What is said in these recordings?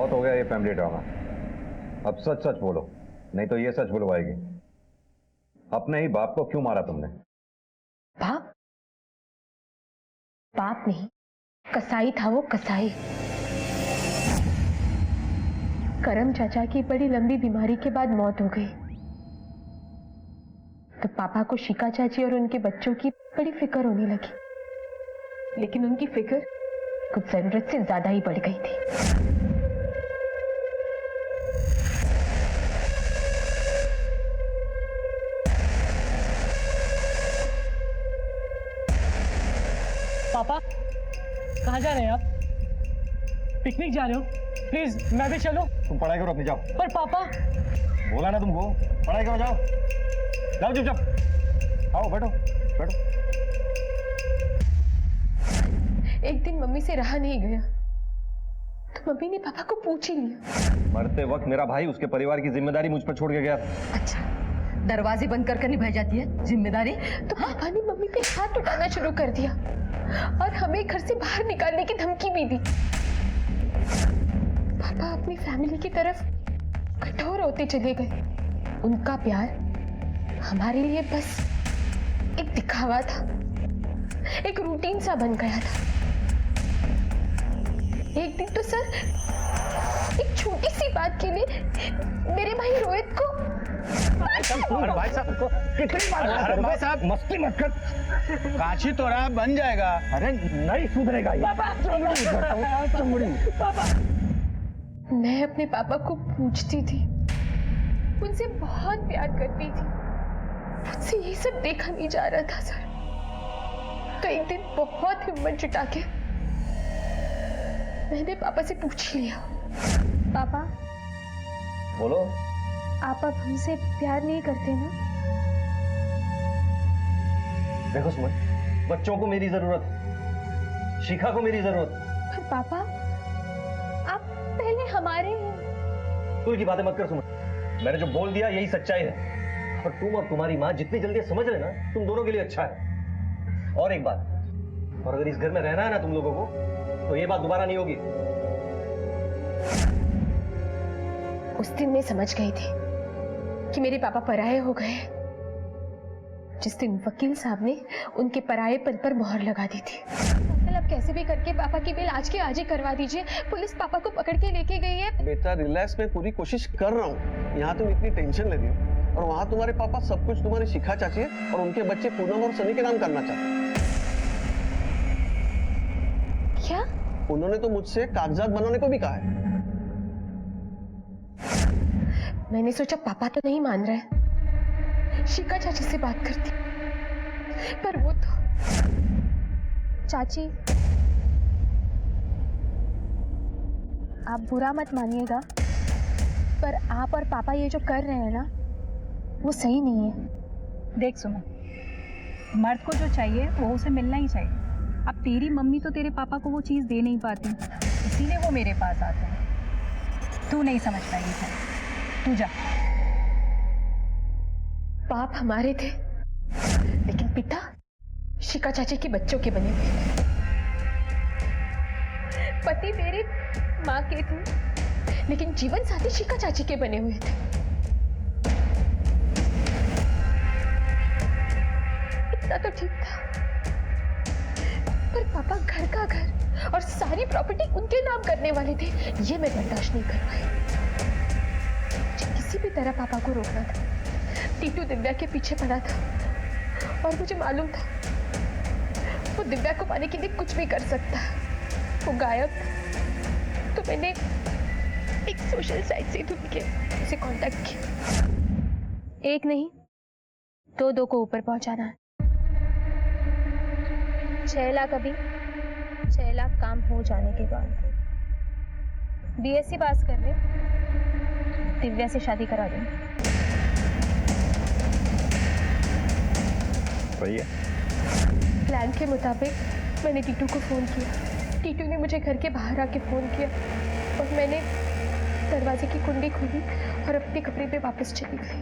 बहुत हो गया ये फैमिली ड्रामा। अब सच सच बोलो, नहीं तो ये सच बुलवाएगी। अपने ही बाप को क्यों मारा तुमने? बाप? बाप नहीं, कसाई था वो, कसाई। करम चाचा की बड़ी लंबी बीमारी के बाद मौत हो गई, तो पापा को शिका चाची और उनके बच्चों की बड़ी फिक्र होने लगी। लेकिन उनकी फिक्र कुछ जरूरत से ज्यादा ही बढ़ गई थी। पापा कहाँ जा रहे हैं आप? पिकनिक जा रहे हो? प्लीज मैं भी चलूं? तुम पढ़ाई करो अपनी, जाओ। पर पापा, बोला ना तुमको, पढ़ाई करो, जाओ जाओ चुपचाप। आओ बैठो बैठो। एक दिन मम्मी से रहा नहीं गया, तो मम्मी ने पापा को पूछ ही लिया। मरते वक्त मेरा भाई उसके परिवार की जिम्मेदारी मुझ पर छोड़ के गया। अच्छा, दरवाजे बंद कर निभाई जाती है जिम्मेदारी? तो पापा ने मम्मी पे हाथ उठाना शुरू कर दिया और हमें घर से बाहर निकालने की धमकी भी दी। पापा अपनी फैमिली की तरफ कठोर होते चले गए। उनका प्यार हमारे लिए बस एक दिखावा था, एक रूटीन सा बन गया था। एक दिन तो सर, एक छोटी सी बात के लिए मेरे भाई रोहित को भाई साहब मस्ती मत कर। कांची तो रहा बन जाएगा। अरे नहीं सुधरेगा ये। मैं अपने पापा को पूछती थी, उनसे बहुत प्यार करती थी, मुझसे ये सब देखा नहीं जा रहा था सर। तो एक दिन बहुत हिम्मत जुटा के मैंने पापा से पूछ लिया, पापा बोलो। आप अब हमसे प्यार नहीं करते ना? देखो सुमन, बच्चों को मेरी जरूरत, शिखा को मेरी जरूरत। पर पापा, आप पहले हमारे तू की बातें मत कर सुमन, मैंने जो बोल दिया यही सच्चाई है। और तुम और तुम्हारी माँ जितनी जल्दी समझ लेना, तुम दोनों के लिए अच्छा है। और एक बात, और अगर इस घर में रहना है ना तुम लोगों को, तो ये बात दोबारा नहीं होगी। उस दिन मैं समझ गई थी कि मेरे पापा पराये हो गए, जिस दिन वकील साहब ने उनके परायेपन पर मोहर लगा दी थी। अंकल, अब कैसे भी करके पापा की बेल आज के आज ही करवा दीजिए। पुलिस पापा को पकड़ के लेके गई है। बेटा रिलैक्स, मैं पूरी कोशिश कर रहा हूँ। यहाँ तुम इतनी टेंशन ले रही हो, और वहाँ तुम्हारे पापा सब कुछ तुम्हारी शिखा चाची है और उनके बच्चे पूनम और सनी के नाम करना चाहते हैं। क्या? उन्होंने तो मुझसे कागजात बनाने को भी कहा है। मैंने सोचा पापा तो नहीं मान रहे, शिका चाची से बात करती, पर वो तो। चाची, आप बुरा मत मानिएगा, पर आप और पापा ये जो कर रहे हैं ना, वो सही नहीं है। देख सुनो, मर्द को जो चाहिए वो उसे मिलना ही चाहिए। अब तेरी मम्मी तो तेरे पापा को वो चीज़ दे नहीं पाती, इसीलिए वो मेरे पास आते हैं। तू नहीं समझ पाएगी सर, तू जा। बाप हमारे थे, लेकिन पिता शिका चाची के बच्चों के बने हुए थे। पति मेरे माँ के थे, लेकिन जीवन साथी शिका चाची के बने हुए थे। इतना तो ठीक था, पर पापा घर का घर और सारी प्रॉपर्टी उनके नाम करने वाले थे। ये मैं बर्दाश्त नहीं कर पाई। मुझे किसी भी तरह पापा को रोकना था। टीटू दिव्या के पीछे पड़ा था और मुझे मालूम था वो दिव्या को पाने के लिए कुछ भी कर सकता है। वो गायब था, तो मैंने एक सोशल साइट से ढूंढ के उसे कांटेक्ट किया। एक नहीं, दो को ऊपर पहुंचाना है। 6 लाख अभी, 6 लाख काम हो जाने के बाद। बीएससी पास कर ले, दिव्या से शादी करा देंगे। सही है। प्लान के मुताबिक मैंने टीटू को फोन किया। टीटू ने मुझे घर के बाहर आके फोन किया और मैंने दरवाजे की कुंडी खोली और अपने कमरे में वापस चली गई।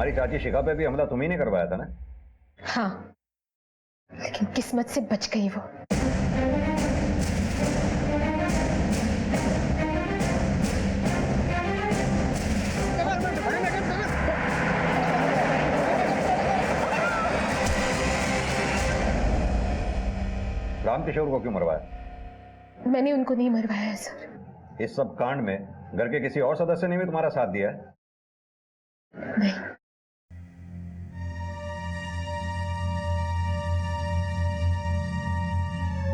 हमारी चाची शिखा पे भी हमला तुम्ही ने करवाया था ना? हाँ, लेकिन किस्मत से बच गई वो। रामकिशोर को क्यों मरवाया? मैंने उनको नहीं मरवाया है सर। इस सब कांड में घर के किसी और सदस्य ने भी तुम्हारा साथ दिया है? नहीं।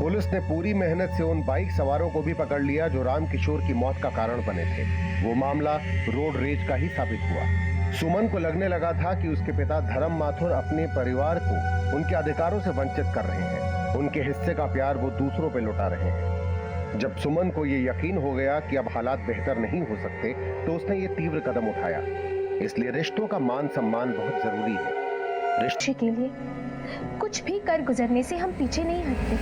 पुलिस ने पूरी मेहनत से उन बाइक सवारों को भी पकड़ लिया जो रामकिशोर की मौत का कारण बने थे। वो मामला रोड रेज का ही साबित हुआ। सुमन को लगने लगा था कि उसके पिता धर्म माथुर अपने परिवार को उनके अधिकारों से वंचित कर रहे हैं। उनके हिस्से का प्यार वो दूसरों पे लुटा रहे हैं। जब सुमन को ये यकीन हो गया कि अब हालात बेहतर नहीं हो सकते, तो उसने ये तीव्र कदम उठाया। इसलिए रिश्तों का मान सम्मान बहुत जरूरी है। रिश्ते के लिए कुछ भी कर गुजरने से हम पीछे नहीं हटते।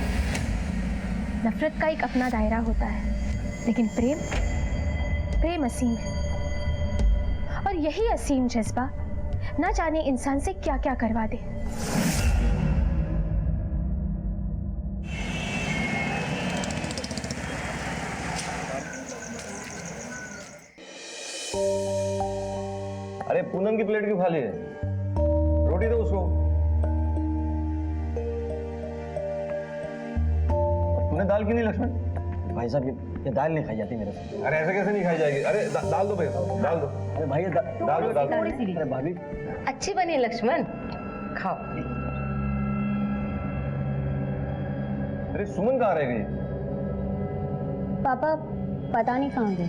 नफरत का एक अपना दायरा होता है, लेकिन प्रेम असीम है। और यही असीम जज्बा ना जाने इंसान से क्या क्या करवा दे। अरे पूनम की प्लेट क्यों खाली है? रोटी दो उसको। तूने दाल क्यों नहीं लक्ष्मण? भाई साहब ये दाल नहीं खाई जाती मेरे से। अरे ऐसे कैसे नहीं खाई जाएगी? अरे दाल दो भाई, दाल दो। अरे भाई ये दाल दो, दाल दो। अरे भाभी अच्छी बनी है लक्ष्मण, खाओ। अरे सुमन कहाँ रह गई? पापा पता नहीं कहाँ गए।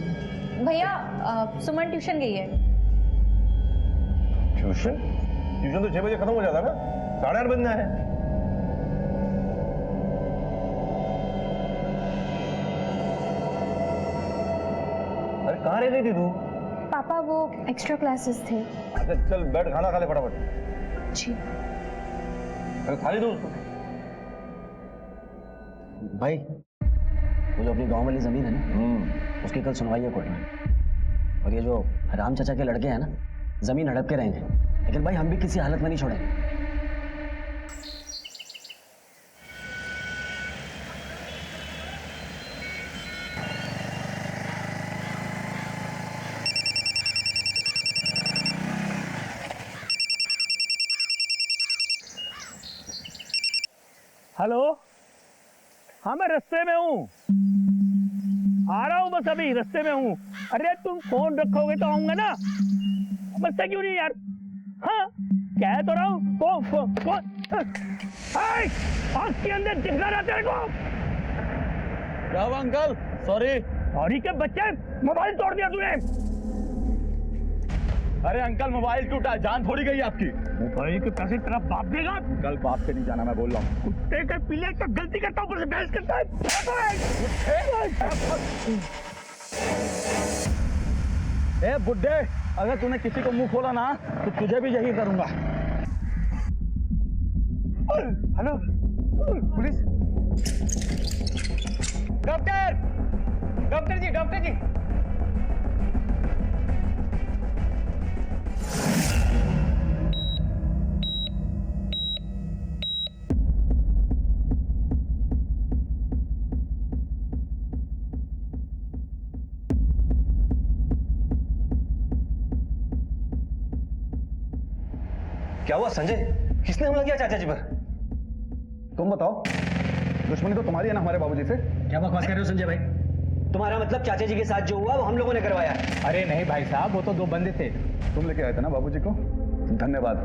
भैया सुमन ट्यूशन गई है। ट्यूशन? ट्यूशन तो 6 बजे खत्म हो जाता है ना, 8:30 बजना है। अरे कहाँ रह गई थी तू? पापा वो एक्स्ट्रा क्लासेस थे। अच्छा चल बैठ, खाना खा ले फटाफट। जी। अरे खा ली दो उसको। भाई वो जो अपनी गांव वाली जमीन है ना, उसकी कल सुनवाई है कोर्ट में। और ये जो राम चाचा के लड़के हैं ना, जमीन हड़प के रहेंगे, लेकिन भाई हम भी किसी हालत में नहीं छोड़ेंगे। हेलो, हाँ मैं रास्ते में हूँ, आ रहा हूँ, बस अभी रास्ते में हूँ। अरे तुम फोन रखोगे तो आऊंगा ना, बसते क्यों नहीं यार? हाँ कह तो रहा हूँ। आँख के अंदर दिख रहा तेरे को? क्या हुआ अंकल? सॉरी। सॉरी के बच्चे, मोबाइल तोड़ दिया तूने। अरे अंकल मोबाइल टूटा, जान थोड़ी गई आपकी। मोबाइल के पैसे तेरा बाप देगा? कल बाप पे नहीं जाना, मैं बोल रहा हूँ। कुत्ते के पीले का गलती करता हूँ, ऊपर से बहस करता है। ए बुड्ढे, अगर तूने किसी को मुंह खोला ना तो तुझे भी यही करूंगा। Hello police. डॉक्टर, डॉक्टर जी, डॉक्टर जी। क्या हुआ संजय? किसने हमला किया चाचा जी पर? तुम बताओ, दुश्मनी तो तुम्हारी है ना हमारे बाबूजी से। क्या बकवास कर रहे हो संजय भाई? तुम्हारा मतलब चाचा जी के साथ जो हुआ वो हम लोगों ने करवाया? अरे नहीं भाई साहब, वो तो 2 बंदे थे। तुम लेके आए थे ना बाबूजी को, धन्यवाद।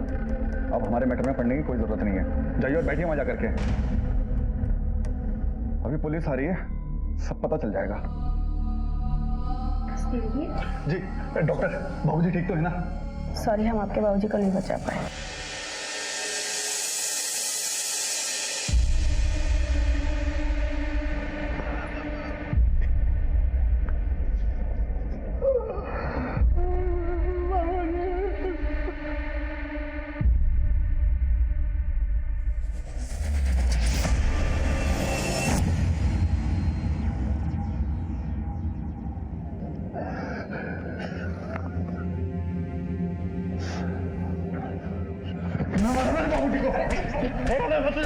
अब हमारे मैटर में पढ़ने की कोई जरूरत नहीं है। जाइए और बैठिए मजा करके। अभी पुलिस आ रही है, सब पता चल जाएगा। जी डॉक्टर, बाबूजी ठीक तो है ना? सॉरी, हम आपके बाबूजी को नहीं बचा पाए।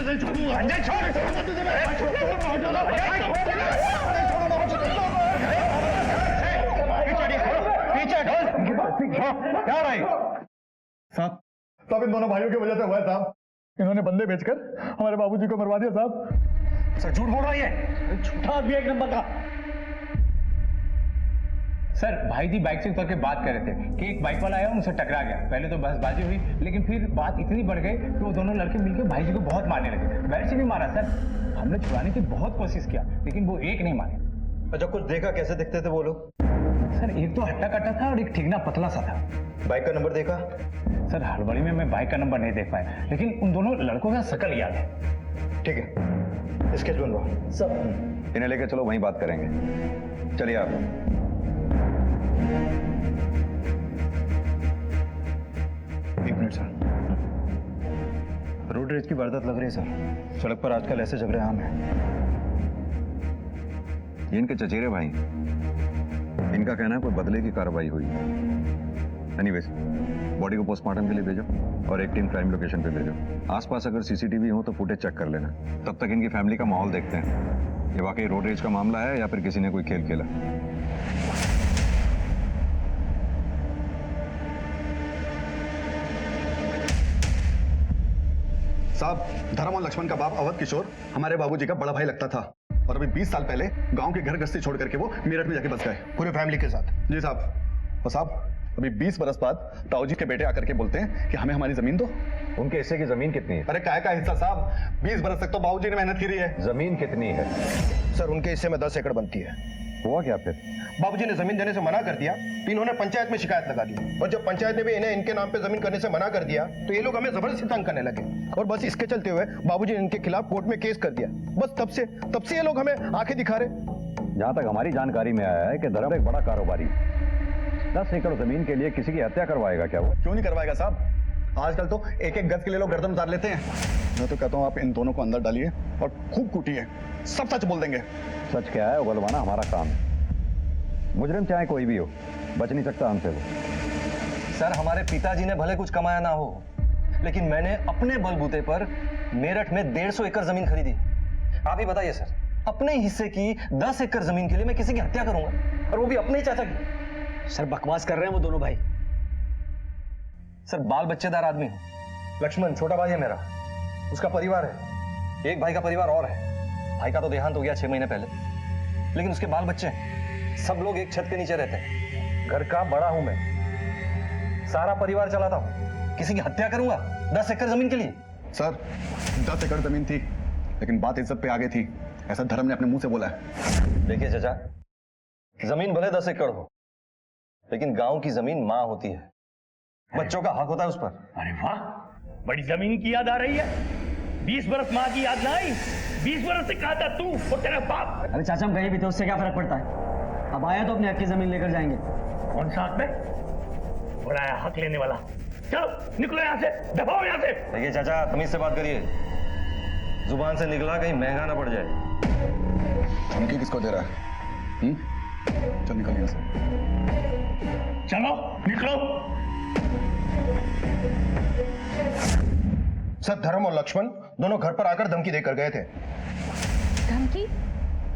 नहीं छोड़ूंगा। अंजय क्या रही साहब सब इन दोनों भाइयों की वजह से हुआ है साहब। इन्होंने बंदे भेजकर हमारे बाबूजी को मरवा दिया साहब। सर झूठ बोल रहा है, झूठा आदमी एक नंबर का। सर भाई जी बाइक से उतर के बात कर रहे थे कि एक बाइक वाला आया उनसे टकरा गया। पहले तो बहसबाजी हुई, लेकिन फिर बात इतनी बढ़ गई कि वो दोनों लड़के मिलकर भाई जी को बहुत मारने लगे। वैसे भी मारा सर, हमने छुड़ाने की बहुत कोशिश किया लेकिन वो एक नहीं माने। अच्छा कुछ देखा, कैसे दिखते थे वो लोग? सर एक तो हट्टा कट्टा था और एक ठीकना पतला सा था। बाइक का नंबर देखा? सर हड़बड़ी में मैं बाइक का नंबर नहीं देख पाया, लेकिन उन दोनों लड़कों का शकल याद है। ठीक है, स्केच बनवाओ। सब इन्हें लेके चलो, वहीं बात करेंगे। चलिए आप। एक मिनट सर। रोड रेज की वारदात लग रही है सर। सड़क पर आजकल ऐसे झगड़े आम हैं। ये इनके चचेरे भाई, इनका कहना है कोई बदले की कार्रवाई हुई। एनीवेज, बॉडी को पोस्टमार्टम के लिए भेजो और एक टीम क्राइम लोकेशन पे भेजो। आसपास अगर सीसीटीवी हो तो फुटेज चेक कर लेना। तब तक इनकी फैमिली का माहौल देखते हैं। ये वाकई रोड रेज का मामला है या फिर किसी ने कोई खेल खेला। साहब, धर्म और लक्ष्मण का बाप अवध किशोर हमारे बाबूजी का बड़ा भाई लगता था और अभी 20 साल पहले गांव के घर गस्ती छोड़ करके वो मेरठ में जाके बस गए पूरे फैमिली के साथ। जी साहब। और साहब अभी 20 बरस बाद ताऊजी के बेटे आकर के बोलते हैं कि हमें हमारी जमीन दो। उनके हिस्से की जमीन कितनी है? अरे काय का हिस्सा साहब, 20 बरस तक तो बाबूजी ने मेहनत करी है। जमीन कितनी है? सर उनके हिस्से में 10 एकड़ बनती है। हुआ क्या फिर? बाबूजी ने जमीन देने से मना कर दिया तो इन्होंने पंचायत में शिकायत लगा दी, और जब पंचायत ने भी इन्हें इनके नाम पे जमीन करने से मना कर दिया तो ये लोग हमें जबरदस्ती तंग करने लगे, और बस इसके चलते हुए बाबूजी ने इनके खिलाफ कोर्ट में केस कर दिया। बस तब से ये लोग हमें आंखें दिखा रहे। जहां तक हमारी जानकारी में आया है कि धर्म एक बड़ा कारोबारी 10 एकड़ जमीन के लिए किसी की हत्या करवाएगा क्या वो? क्यों नहीं करवाएगा साहब, आजकल तो एक एक गज के लिए लोग गर्दन उतार लेते हैं। मैं तो कहता हूँ आप इन दोनों को अंदर डालिए और खूब कूटिए, सब सच बोल देंगे। सच क्या है उगलवाना हमारा काम है। मुजरिम चाहे कोई भी हो, बच नहीं सकता हमसे वो। सर हमारे पिताजी ने भले कुछ कमाया ना हो, लेकिन मैंने अपने बलबूते पर मेरठ में 150 एकड़ जमीन खरीदी। आप ही बताइए सर, अपने हिस्से की 10 एकड़ जमीन के लिए मैं किसी की हत्या करूंगा, और वो भी अपने ही चाचा की? सर बकवास कर रहे हैं वो दोनों भाई। सर बाल बच्चेदार आदमी हूं। लक्ष्मण छोटा भाई है मेरा, उसका परिवार है। एक भाई का परिवार और है। भाई का तो देहांत हो गया 6 महीने पहले, लेकिन उसके बाल बच्चे हैं। सब लोग एक छत के नीचे रहते हैं। घर का बड़ा हूं मैं, सारा परिवार चलाता हूं। किसी की हत्या करूंगा 10 एकड़ जमीन के लिए? सर 10 एकड़ जमीन थी, लेकिन बात इज्जत पे आ गई थी, ऐसा धर्म ने अपने मुंह से बोला है। देखिए चाचा, जमीन भले 10 एकड़ हो, लेकिन गांव की जमीन मां होती है। बच्चों का हक होता है उस पर। अरे वाह, बड़ी जमीन की याद आ रही है। 20 बरस माँ की याद ना आई? 20 बरस से कहा था तू और तेरा बाप। अरे चाचा हम कहीं भी थे, उससे क्या फर्क पड़ता है? अब आया तो अपने हक की जमीन लेकर जाएंगे। कौन सा हक में? बोला है हक लेने वाला। चलो निकलो यहाँ से, दबाओ यहाँ से। देखिए चाचा, तमीज से बात करिए, जुबान से निकला कहीं महंगा ना पड़ जाए। धमकी किसको दे रहा है? चल निकल यहाँ से। चलो निकलो। सर धर्म और लक्ष्मण दोनों घर पर आकर धमकी देकर गए थे। धमकी?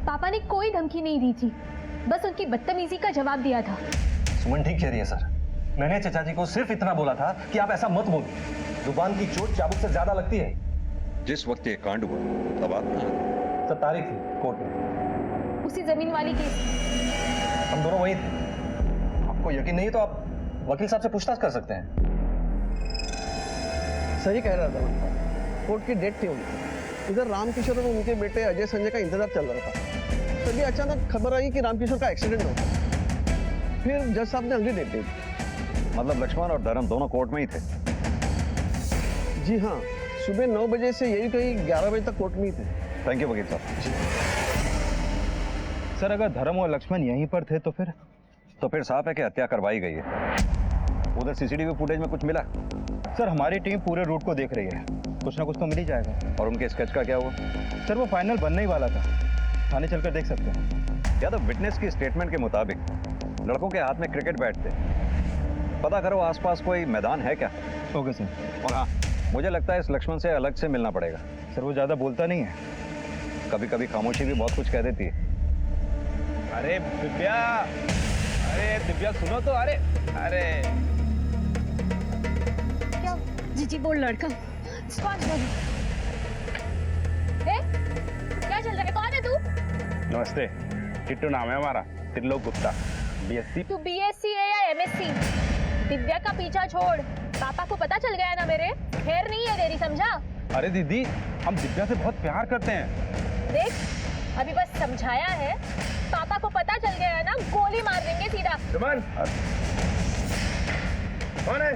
पापा ने कोई धमकी नहीं दी थी, बस उनकी बदतमीजी का जवाब दिया था। सुमन ठीक कह रही है सर। मैंने चाचा जी को सिर्फ इतना बोला था कि आप ऐसा मत बोलिए, जुबान की चोट चाबुक से ज्यादा लगती है। जिस वक्त ये कांड हुआ तब आप कहाँ थे? सर तारीख थी कोर्ट में, उसी जमीन वाली केस। हम दोनों वही थे। आपको यकीन नहीं तो आप वकील साहब से पूछताछ कर सकते हैं। सही कह रहा था, कोर्ट की डेट थी उनकी। इधर रामकिशोर और उनके बेटे अजय संजय का इंतजार चल रहा था, तभी अचानक खबर आई कि रामकिशोर का एक्सीडेंट हो गया। फिर जज साहब ने अगली डेट दे दी। मतलब लक्ष्मण और धर्म दोनों कोर्ट में ही थे? जी हाँ, सुबह 9 बजे से यही कहीं 11 बजे तक कोर्ट में ही थे। थैंक यू वकील साहब। सर अगर धर्म और लक्ष्मण यहीं पर थे तो फिर साफ है कि हत्या करवाई गई है। उधर सीसीटीवी फुटेज में कुछ मिला? सर हमारी टीम पूरे रूट को देख रही है, कुछ ना कुछ तो मिल ही जाएगा। और उनके स्केच का क्या हुआ? सर वो फाइनल बनने ही वाला था, थाने चलकर देख सकते हैं। या तो विटनेस की स्टेटमेंट के मुताबिक लड़कों के हाथ में क्रिकेट बैट थे। पता करो आसपास कोई मैदान है क्या? Okay sir. और हाँ, मुझे लगता है इस लक्ष्मण से अलग से मिलना पड़ेगा। सर वो ज्यादा बोलता नहीं है। कभी कभी खामोशी भी बहुत कुछ कह देती है। अरे दिव्या सुनो तो। अरे क्या जीजी बोल लड़का कौन बोल? क्या चल रहा है? कौन है तू? नमस्ते, किट्टू नाम है हमारा, त्रिलोक गुप्ता, BSc। तू BSc है या MSc? दिव्या का पीछा छोड़, पापा को पता चल गया ना मेरे, खैर नहीं है तेरी, समझा? अरे दीदी, हम दिव्या से बहुत प्यार करते हैं। देख, अभी बस समझाया है, पापा को पता चल गया है ना, गोली मार देंगे सीधा। सुमन, कौन है?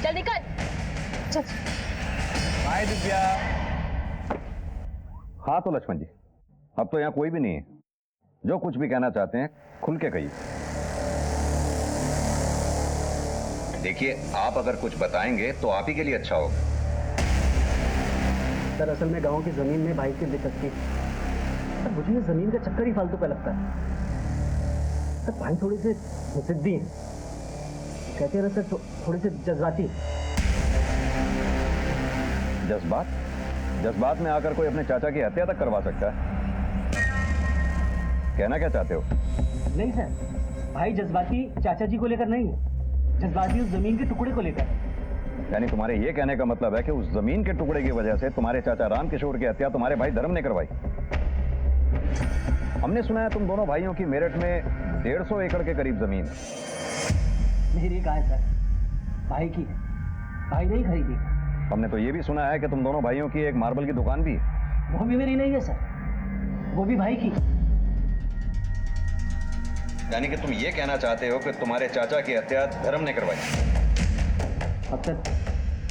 जल्दी कर, चल। हाय दिव्या। हाँ तो लक्ष्मण जी, अब तो यहाँ कोई भी नहीं है। जो कुछ भी कहना चाहते हैं खुल के कहिए। देखिए, आप अगर कुछ बताएंगे तो आप ही के लिए अच्छा होगा। सर असल में गांव की जमीन में भाई की दिक्कत थी। सर मुझे ये जमीन का चक्कर ही फालतू का लगता है। सर भाई थोड़े से जिद्दी हैं, कहते हैं ना सर, थोड़े से जज्बाती। जज्बात में आकर कोई अपने चाचा की हत्या तक करवा सकता है। कहना क्या चाहते हो? नहीं सर, भाई जज्बाती चाचा जी को लेकर नहीं है, जज्बाती उस जमीन के टुकड़े को लेकर। यानी तुम्हारे ये कहने का मतलब है कि उस जमीन के टुकड़े की वजह से तुम्हारे चाचा राम किशोर की हत्या तुम्हारे भाई धर्म ने करवाई। हमने सुना है तुम दोनों भाइयों की मेरठ में 150 एकड़ के करीब जमीन है। मेरी कहा है सर, भाई की है, भाई नहीं खरीदी। हमने तो ये भी सुना है कि तुम दोनों भाइयों की एक मार्बल की दुकान भी है। वो भी मेरी नहीं है सर, वो भी भाई की। यानी कि तुम ये कहना चाहते हो कि तुम्हारे चाचा की हत्या धर्म ने करवाई। अब सर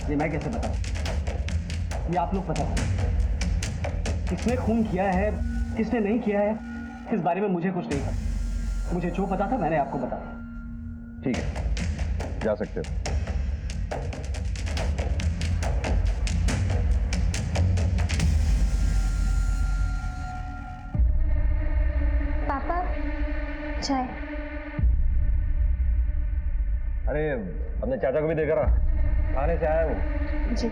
ये मैं कैसे बताऊं? ये आप लोग पता करो, किसने खून किया है किसने नहीं किया है, इस बारे में मुझे कुछ नहीं पता। मुझे जो पता था मैंने आपको बताया। ठीक है, जा सकते हो। पापा चाय। अरे हमने चाचा को भी देखा रहा, थाने से आया वो। जी।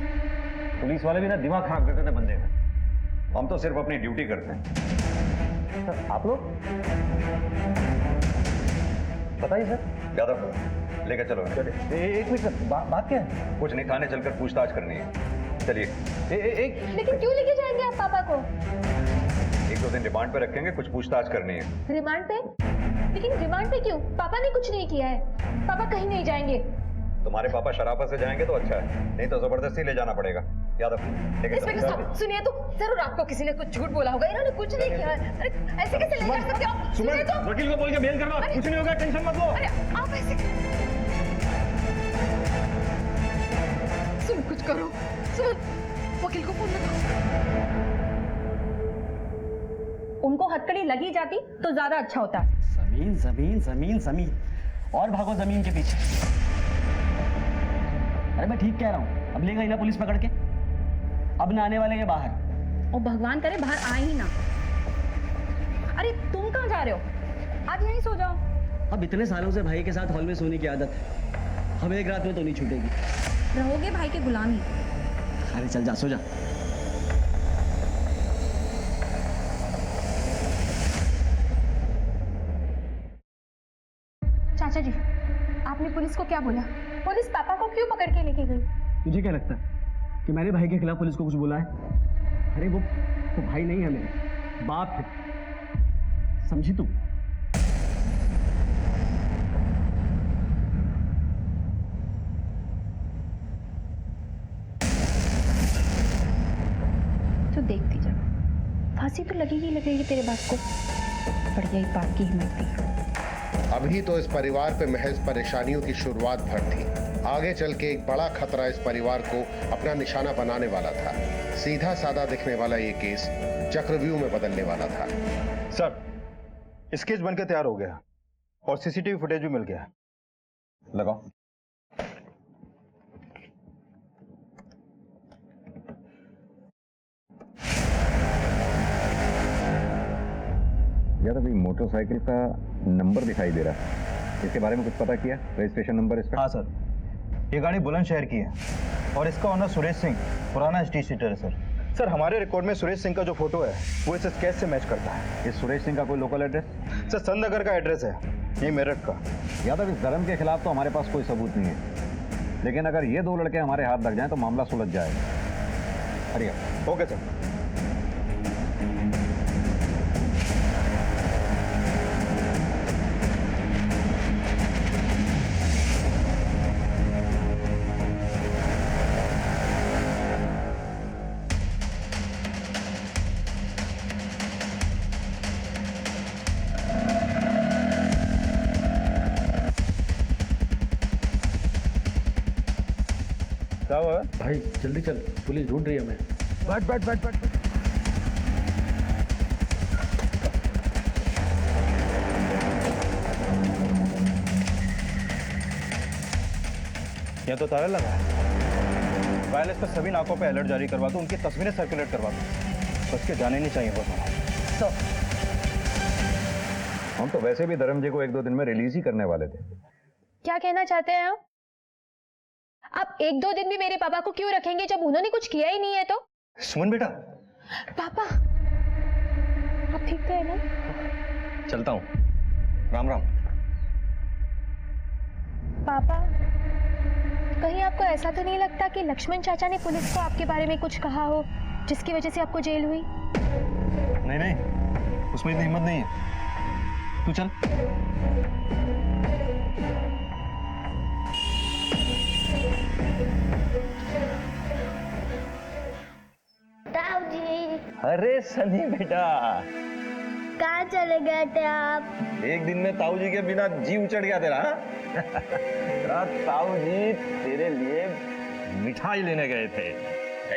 पुलिस वाले भी ना दिमाग खराब करते थे बंदे का। हम तो सिर्फ अपनी ड्यूटी करते हैं। सर आप लोग बताइए सर। यादव लेकर चलो। एक मिनट सर, बात क्या है? कुछ नहीं, थाने चलकर पूछताछ करनी है। चलिए। एक लेकिन क्यों लेके जाएंगे आप पापा को? 1-2 दिन रिमांड पे रखेंगे, कुछ पूछताछ करनी है। रिमांड पे? लेकिन रिमांड पे क्यों? पापा ने कुछ नहीं किया है, पापा कहीं नहीं जाएंगे। तुम्हारे पापा शराफत से जाएंगे तो अच्छा है, नहीं तो जबरदस्ती ले जाना पड़ेगा। यादव इंस्पेक्टर साहब सुनिए तो, जरूर आपको किसी ने कुछ झूठ बोला होगा, इन्होंने कुछ नहीं किया है। अरे ऐसे कैसे ले जा सकते हो आप? सुनिए तो, वकील को बोल के बेल करवा, कुछ नहीं होगा, टेंशन मत लो। अरे आप ऐसे सुन, कुछ करो सुन, वकील को फोन लगाओ। उनको हथकड़ी लगी जाती तो ज्यादा अच्छा होता। जमीन जमीन जमीन जमीन और भागो जमीन के पीछे। अरे मैं ठीक कह रहा हूँ, अब लेगा ही ना पुलिस पकड़ के, अब ना आने वाले ये बाहर। और भगवान करे बाहर आए ही ना। अरे तुम कहाँ जा रहे हो? आज यहीं सो जाओ। अब इतने सालों से भाई के साथ हॉल में सोने की आदत है, हम एक रात में तो नहीं छूटेगी। रहोगे भाई के गुलामी। अरे चल जा, सो जा। चाचा जी, आपने पुलिस को क्या बोला? पुलिस पापा को क्यों पकड़ के लेके गई? तुझे क्या लगता है कि मैंने भाई के खिलाफ पुलिस को कुछ बोला है? अरे वो भाई नहीं है, मेरे बाप है, समझी तू? तो देखती जा, फांसी तो लगेगी लगेगी तेरे बाप को। बढ़िया ही बाप की हिम्मत थी। अभी तो इस परिवार पे महज परेशानियों की शुरुआत भर थी, आगे चल के एक बड़ा खतरा इस परिवार को अपना निशाना बनाने वाला था। सीधा साधा दिखने वाला ये केस चक्रव्यूह में बदलने वाला था। सर, स्केच बनकर तैयार हो गया और सीसीटीवी फुटेज भी मिल गया। लगाओ। यार अभी मोटरसाइकिल का नंबर दिखाई दे रहा है, इसके बारे में कुछ पता किया? रजिस्ट्रेशन नंबर इसका? हाँ सर, ये गाड़ी बुलंदशहर की है। और इसका ओनर सुरेश सिंह पुराना स्ट्रीट सीटर है सर। सर हमारे रिकॉर्ड में सुरेश सिंह का जो फोटो है वो इस केस से मैच करता है। इस सुरेश सिंह का कोई लोकल एड्रेस? सर संतनगर का एड्रेस है, ये मेरठ का। यादव, इस धर्म के खिलाफ तो हमारे पास कोई सबूत नहीं है, लेकिन अगर ये दो लड़के हमारे हाथ लग जाएं तो मामला सुलझ जाएगा। हरिया। Okay sir. क्या हुआ भाई? जल्दी चल, पुलिस ढूंढ रही है हमें। बैठ बैठ बैठ बैठ। यहाँ तो ताला लगा है। वायरलेस पर सभी नाकों पे अलर्ट जारी करवा दो, उनकी तस्वीरें सर्कुलेट करवा दो। बस के जाने नहीं चाहिए बहुत। हम तो वैसे भी धर्म जी को 1-2 दिन में रिलीज ही करने वाले थे। क्या कहना चाहते हैं आप 1-2 दिन भी मेरे पापा को क्यों रखेंगे जब उन्होंने कुछ किया ही नहीं है? तो सुमन बेटा। पापा आप ठीक तो है ना? चलता हूँ, राम राम। पापा कहीं आपको ऐसा तो नहीं लगता कि लक्ष्मण चाचा ने पुलिस को आपके बारे में कुछ कहा हो जिसकी वजह से आपको जेल हुई? नहीं नहीं, उसमें इतनी हिम्मत नहीं है। तू चल। अरे सनी बेटा, कहाँ चले गए थे आप? एक दिन में ताऊ जी के बिना जी उचड़ गया तेरा। तेरा ताऊ जी तेरे लिए मिठाई लेने गए थे।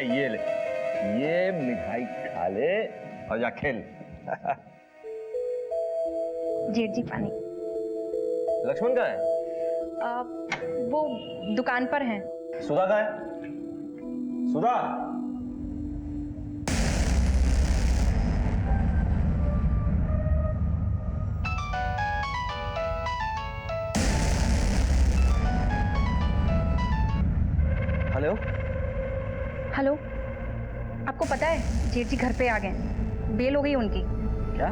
ये ले, ये मिठाई खा ले और जा खेल। जेठ जी पानी। लक्ष्मण कहाँ है? वो दुकान पर हैं। सुधा कहाँ है? सुधा। हेलो हेलो, आपको पता है जेठ जी घर पे आ गए, बेल हो गई उनकी। क्या?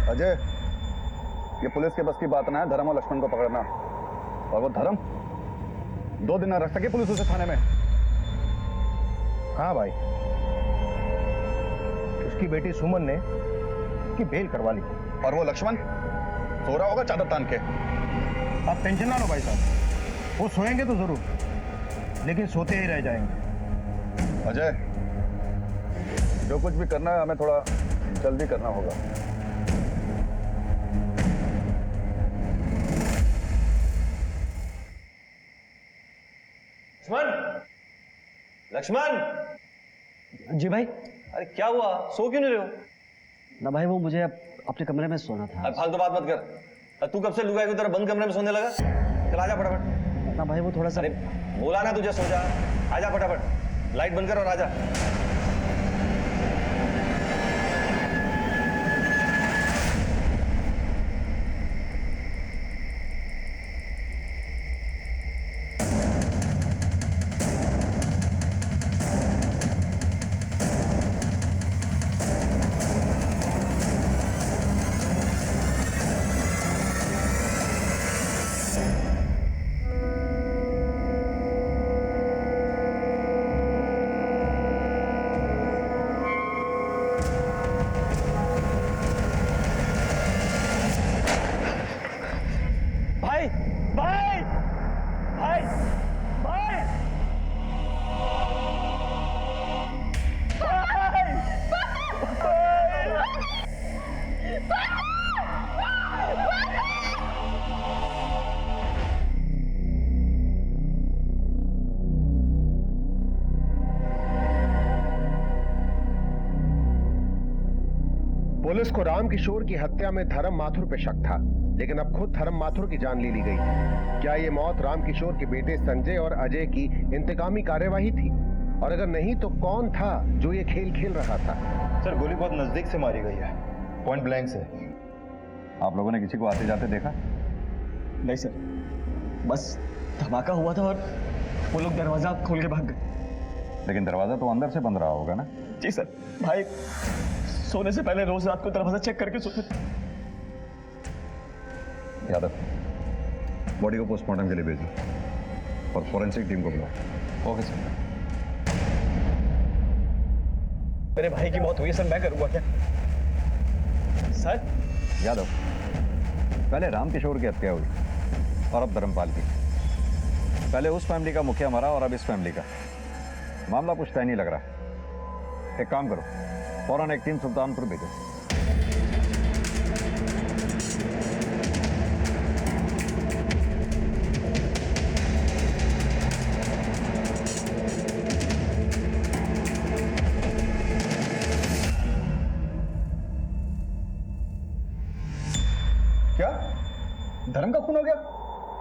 अजय, ये पुलिस के बस की बात ना है धर्म और लक्ष्मण को पकड़ना। और वो धर्म 2 दिन न रख सके पुलिस उसे थाने में। हाँ भाई, उसकी बेटी सुमन ने उसकी बेल करवा ली। और वो लक्ष्मण सो रहा होगा चादर तान के। आप टेंशन ना लो भाई साहब, वो सोएंगे तो जरूर, लेकिन सोते ही रह जाएंगे। अजय, जो कुछ भी करना है हमें थोड़ा जल्दी करना होगा। लक्ष्मण, लक्ष्मण। जी भाई। अरे क्या हुआ, सो क्यों नहीं रहे हो? ना भाई, वो मुझे अपने कमरे में सोना था। अरे फालतू बात मत कर। तू कब से लुगाई की तरह बंद कमरे में सोने लगा? चल आजा फटाफट। ना भाई, वो थोड़ा सा। अरे बोला ना तुझे सो जा। आजा फटाफट, लाइट बंद कर और आजा। पुलिस को राम किशोर की हत्या में धर्म माथुर पे शक था, लेकिन अब खुद धर्म माथुर की जान ले ली गई। क्या ये मौत राम किशोर के बेटे संजय और अजय की इंतकामी कार्यवाही थी? और अगर नहीं तो कौन था जो ये खेल खेल रहा था? सर गोली बहुत नजदीक से मारी गई है, पॉइंट ब्लैंक से। आप लोगों ने किसी को आते जाते देखा? नहीं सर, बस धमाका हुआ था और वो लोग दरवाजा खोल के भाग गए। लेकिन दरवाजा तो अंदर से बंद रहा होगा ना? जी सर, भाई सोने से पहले रोज रात को दरवाजा चेक करके सोते थे। यादव, बॉडी को पोस्टमार्टम के लिए भेजो और फॉरेंसिक टीम को बुलाओ। Okay sir. मेरे भाई की मौत हुई है सर, मैं करूंगा क्या सर? यादव, पहले रामकिशोर की हत्या हुई और अब धर्मपाल की। पहले उस फैमिली का मुखिया मरा और अब इस फैमिली का। मामला कुछ तय नहीं लग रहा। एक काम करो, फौरन एक टीम सुल्तानपुर भेजो। क्या धर्म का खून हो गया?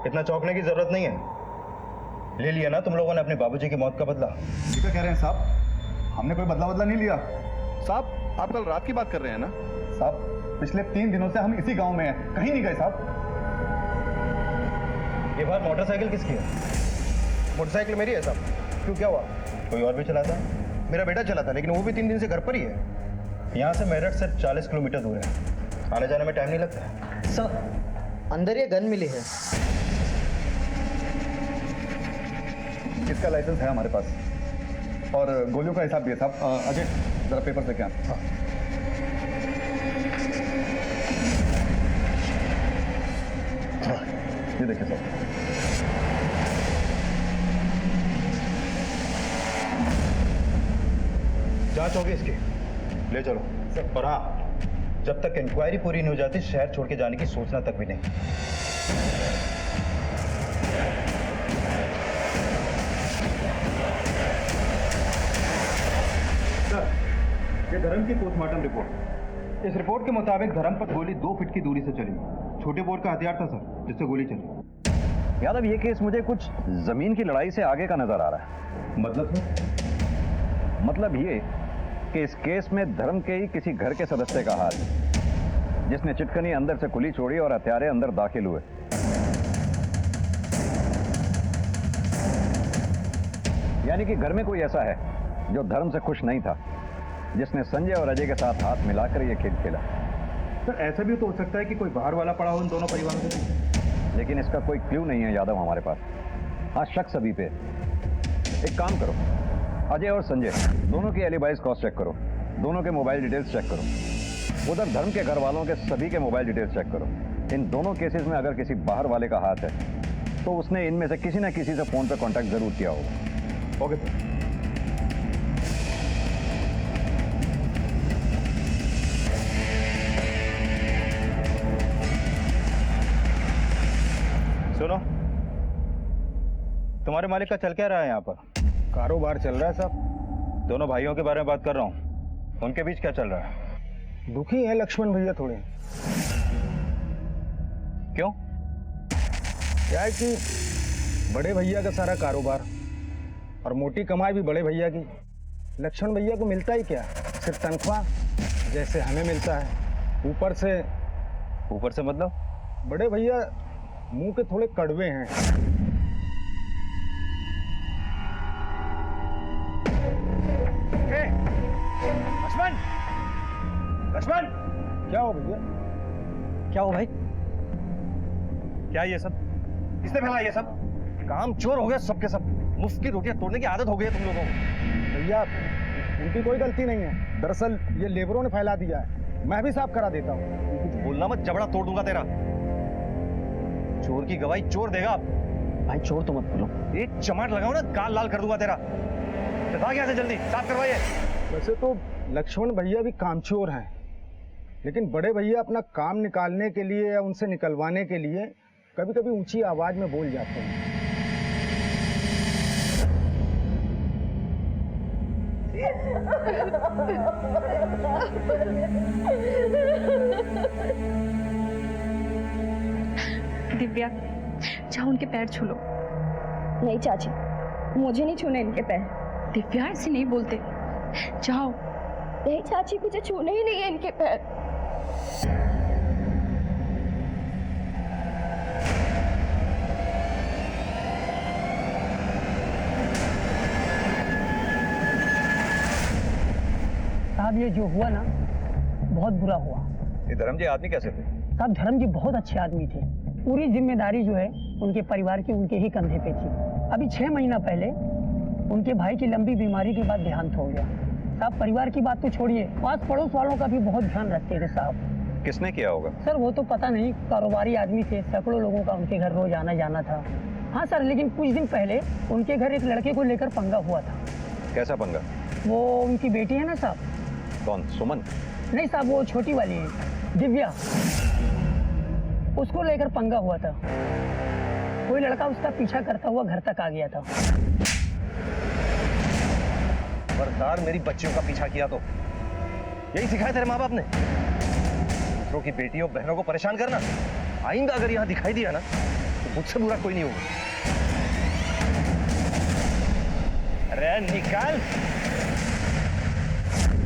इतना चौंकने की जरूरत नहीं है। ले लिया ना तुम लोगों ने अपने बाबूजी की मौत का बदला। ये क्या कह रहे हैं साहब? हमने कोई बदला नहीं लिया। साहब आप कल रात की बात कर रहे हैं ना? साहब पिछले 3 दिनों से हम इसी गांव में हैं, कहीं नहीं गए साहब। ये बार मोटरसाइकिल किसकी है? मोटरसाइकिल मेरी है साहब। क्यों, क्या हुआ? कोई और भी चलाता? मेरा बेटा चला था, लेकिन वो भी 3 दिन से घर पर ही है। यहाँ से मेरठ सिर्फ 40 किलोमीटर दूर है, आने जाने में टाइम नहीं लगता। सर अंदर ये गन मिली है। इसका लाइसेंस है हमारे पास और गोलियों का हिसाब भी है साहब। अजय जरा पेपर से क्या? ये देखिए साहब। जांच होगी इसकी, ले चलो। और हाँ, जब तक इंक्वायरी पूरी नहीं हो जाती शहर छोड़ के जाने की सोचना तक भी नहीं। सर, ये धर्म की पोस्टमार्टम रिपोर्ट। इस रिपोर्ट के मुताबिक धर्म पर गोली 2 फीट की दूरी से चली। छोटे बोर का हथियार था सर, जिससे गोली चली। यादव, ये केस मुझे कुछ जमीन की लड़ाई से आगे का नजर आ रहा है। मतलब सर? मतलब ये कि इस केस में धर्म के ही किसी घर के सदस्य का हाथ है, जिसने चिटकनी अंदर से खुली छोड़ी और हथियारे अंदर दाखिल हुए। यानी कि घर में कोई ऐसा है जो धर्म से खुश नहीं था, जिसने संजय और अजय के साथ हाथ मिलाकर यह खेल खेला। सर ऐसा भी तो हो सकता है कि कोई बाहर वाला पड़ा हो इन दोनों परिवारों के बीच। लेकिन इसका कोई क्लू नहीं है यादव हमारे पास। हाँ, शक सभी पे। एक काम करो, अजय और संजय दोनों की एलिबाइज क्रॉस चेक करो, दोनों के मोबाइल डिटेल्स चेक करो, उधर धर्म के घर वालों के सभी के मोबाइल डिटेल्स चेक करो। इन दोनों केसेस में अगर किसी बाहर वाले का हाथ है तो उसने इनमें से किसी ना किसी से फोन पे कांटेक्ट जरूर किया होगा। Okay sir. सुनो, तुम्हारे मालिक का चल क्या रहा है यहाँ पर? कारोबार चल रहा है साहब। दोनों भाइयों के बारे में बात कर रहा हूँ, उनके बीच क्या चल रहा है? दुखी है लक्ष्मण भैया थोड़े। क्यों? क्या है कि बड़े भैया का सारा कारोबार और मोटी कमाई भी बड़े भैया की। लक्ष्मण भैया को मिलता ही क्या, सिर्फ तनख्वाह जैसे हमें मिलता है। ऊपर से मतलब? बड़े भैया मुंह के थोड़े कड़वे हैं। लक्ष्मण, लक्ष्मण, क्या हो भैया? क्या हो भाई? क्या ये सब? किसने फैलाया ये सब? काम चोर हो गया सबके सब। मुफ्त की रोटियां तोड़ने की आदत हो गई है तुम लोगों को। भैया उनकी कोई गलती नहीं है, दरअसल ये लेबरों ने फैला दिया है। मैं भी साफ करा देता हूँ। कुछ बोलना मत, जबड़ा तोड़ दूंगा तेरा। चोर की गवाही चोर देगा। भाई चोर तो मत बोलो। एक चमाट लगाओ ना, गाल लाल कर दूंगा तेरा। भाग यहाँ से जल्दी, साफ करवाइए। वैसे तो लक्ष्मण भैया भी कामचोर हैं, लेकिन बड़े भैया अपना काम निकालने के लिए या उनसे निकलवाने के लिए कभी कभी ऊंची आवाज में बोल जाते हैं। दिव्या, जाओ उनके पैर छू लो। नहीं चाची, मुझे नहीं छूने इनके पैर। दिव्या ऐसे नहीं बोलते, जाओ। नहीं चाची, मुझे छूने ही नहीं है इनके पैर। साहब ये जो हुआ ना बहुत बुरा हुआ। ये धर्म जी आदमी कैसे थे? साहब धर्म जी बहुत अच्छे आदमी थे। पूरी जिम्मेदारी जो है उनके परिवार की उनके ही कंधे पे थी। अभी 6 महीना पहले उनके भाई की लंबी बीमारी के बाद देहांत हो गया। साहब परिवार की बात तो छोड़िए, पास पड़ोस वालों का भी बहुत ध्यान रखते थे साहब। किसने किया होगा? सर वो तो पता नहीं, कारोबारी आदमी थे, सैकड़ों लोगों का उनके घर रोज आना जाना था। हाँ सर, लेकिन कुछ दिन पहले उनके घर एक लड़के को लेकर पंगा हुआ था। कैसा पंगा? वो उनकी बेटी है ना साहब। कौन? सुमन? नहीं साहब, वो छोटी वाली है, दिव्या, उसको लेकर पंगा हुआ था। कोई लड़का उसका पीछा करता हुआ घर तक आ गया था। खबरदार मेरी बच्चियों का पीछा किया तो यही सिखाया तेरे माँ बाप ने, दूसरों की बेटियों बहनों को परेशान करना। आइंदा अगर यहाँ दिखाई दिया ना तो मुझसे बुरा कोई नहीं होगा। अरे निकाल।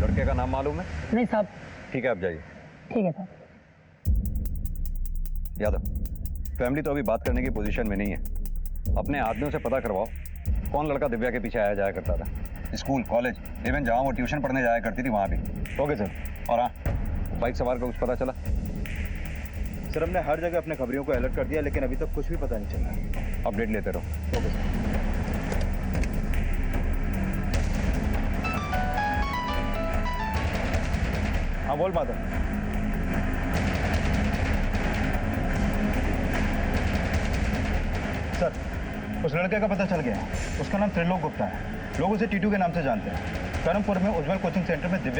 लड़के का नाम मालूम है? नहीं साहब। ठीक है, आप जाइए। ठीक है साहब। यादव, फैमिली तो अभी बात करने की पोजीशन में नहीं है। अपने आदमियों से पता करवाओ कौन लड़का दिव्या के पीछे आया जाया करता था। स्कूल, कॉलेज, इवन जहाँ वो ट्यूशन पढ़ने जाया करती थी वहाँ भी। Okay sir. और हाँ, बाइक सवार का कुछ पता चला? सर हमने हर जगह अपने खबरियों को अलर्ट कर दिया, लेकिन अभी तक कुछ भी पता नहीं चला। अपडेट लेते रहो। Okay sir. हाँ बोल माधव। सर उस लड़के का पता चल गया है। उसका नाम त्रिलोक गुप्ता है। लोग उसे टीटू के नाम से जानते हैं। करमपुर में उज्जवल कोचिंग सेंटर में दिव्या